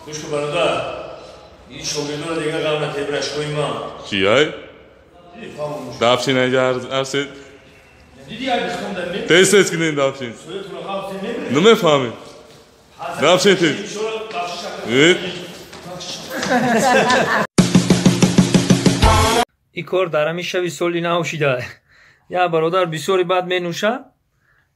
گوش برادر این شغلی رو دیگه قبل تبرش کنیم چیه؟ دافشین اینجا ارسید؟ دیدی اگه خوندم نمی؟ تیست کنین دافشین نمیفهمید دافشین تیست این کار در همین شبی سالی نوشیده یا برادر بسیاری بعد می نوشه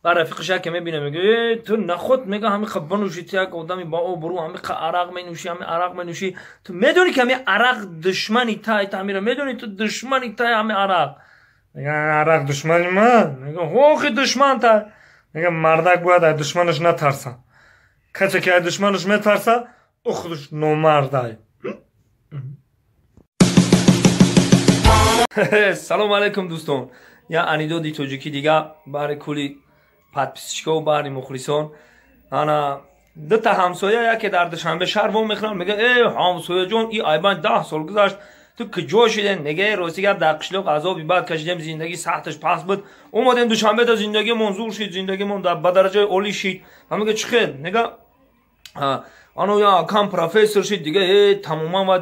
و رفیقش که میبینه میگه تو نخود میگه همین خب بنوشی یک آدمی با او برو همین عرق می نوشی همین عرق می نوشی تو میدونی که همین عرق دشمنی تای تعمیر میدونی تو دشمنی تای همین عرق میگه عرق دشمنی من میگه خوخی دشمن تای میگه مردک باید از دشمنش نترسه کسی که از دشمنش میترسه او خودش نامرده. سلام علیکم دوستان یا انیدودی توجیکی دیگه برای کلی پادپیسچیکا و برای مخلصان انا دو تا همسایه یکی در دوشنبه شهر وام میخوام میگه ای همسایه جون این ایبان 10 سال گذشت تو کجا شدین میگه روزیگر در قشلق عذابی بعد کشیدیم زندگی سختش پس بود اومدیم دوشنبه تا زندگی منظور شد زندگی من در بدرجه عالی شد من میگه چه خیر میگه آنو یا کام پروفسور شد دیگه تماما و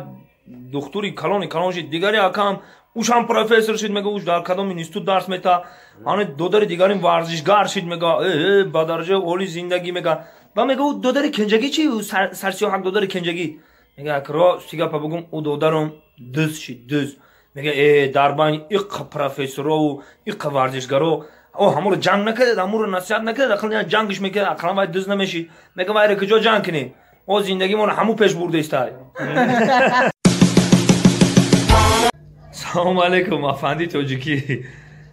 دکتری کلان شد دیگری کام اوش هم پروفسور شد میگه اوش در کدام اینستیتوت درس میده آن دودر دیگریم ورزشکار شد میگه با درجه عالی زندگی میگه و میگه او دودر کنجگی چی او سرسی حق دودر کنجگی میگه اکرا سیگا پا بگم او دودرم دز شد دز میگه در بین ایق پروفسور و ایق ورزشکار او همون جنگ نکرده همون نصیحت نکرده اخلاق جنگش میکنه اخلاق باید دز نمیشی میگه وایره کجا جنگ کنی او زندگی من همون پیش برده است. سلام علیکم افندی توجیکی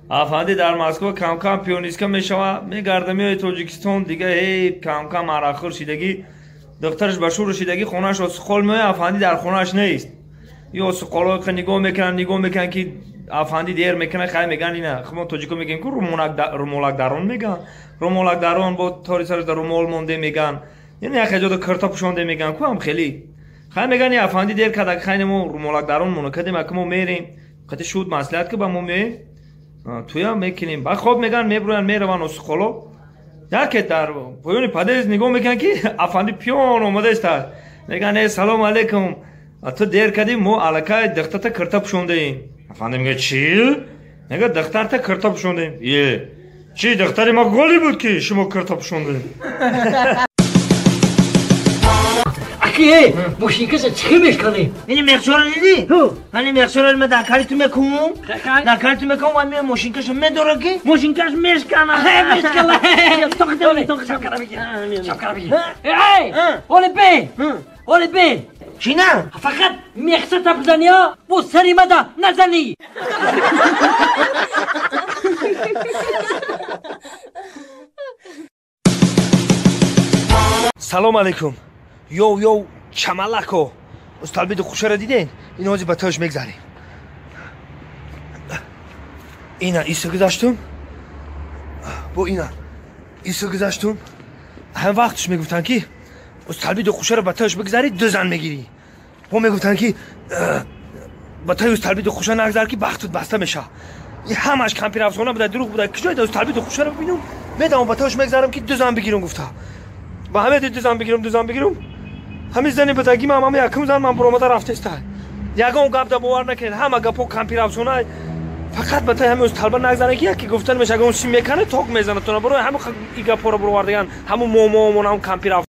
افندی در مسکو کم کم پیونیسکا میشوه میگرده میای توجیکستان دیگه کم کم عراق رسیدگی دخترش بشور رسیدگی خونهش اسقال میای افندی در خونهش نیست یا اسقالا که نگاه میکنن که افندی دیر میکنه خیلی میگن نه خب توجیکو میگن که رومولک درون میگن رومولک درون با تاری سرش در رومول مونده میگن یعنی یک جا کرتا پوشونده میگن کو هم خیلی میگن افندی دیر کدک خیلی ما رومولک درون مونو کدیم که ما میریم قطع شود مسئلت که با ما می توی هم میکنیم با خواب میگن میبروین میروان اسخولو یکی در پایونی پدیز نگاه میکن که افندی پیون اومده است میگن سلام علیکم تو دیر کدیم ما علاقه دختر تا کرتا پوشونده ایم افندی میگه چی؟ میگه دختر تا کرتا پوشونده ایم یه چی دختری ما گلی بود که شما کرتا پوشونده ایم اکی ماشینکش چی میکنی؟ این مخشور دیدی؟ من مخشور ما در کاری تو میکنم در کاری تو میکنم و من ماشینکش میداره که ماشینکش میشکنه ای اولی بی چی نه؟ فقط مخصت بزنی ها با سری مده نزنی سلام علیکم یو چملکو استالبید خوشه را دیدین این آزی با تاش میگذاریم اینا ایسا گذاشتم با اینا ایسا گذاشتم هم وقتش میگفتن که استالبید خوشه را با تاش بگذاری 2 زن میگیری با میگفتن که با تای استالبید خوشه نگذار که بختت بسته میشه این همش کمپیر افسانه بوده دروغ بوده کجای استالبید خوشه را ببینم میدم با تاش میگذارم که 2 زن بگیرم گفته با همه 2 زن بگیرم همین زنی بدگی من همه یکم زن من برامده رفته است یکم گپ دا باور نکنید همه گپا کمپیر افسانه فقط بتای همه از طلبه نگذاره که یکی گفتن میشه اگه اون سی میکنه توک میزنه تو برو همه این گپا رو برو وردگن همون مومو همون کمپیر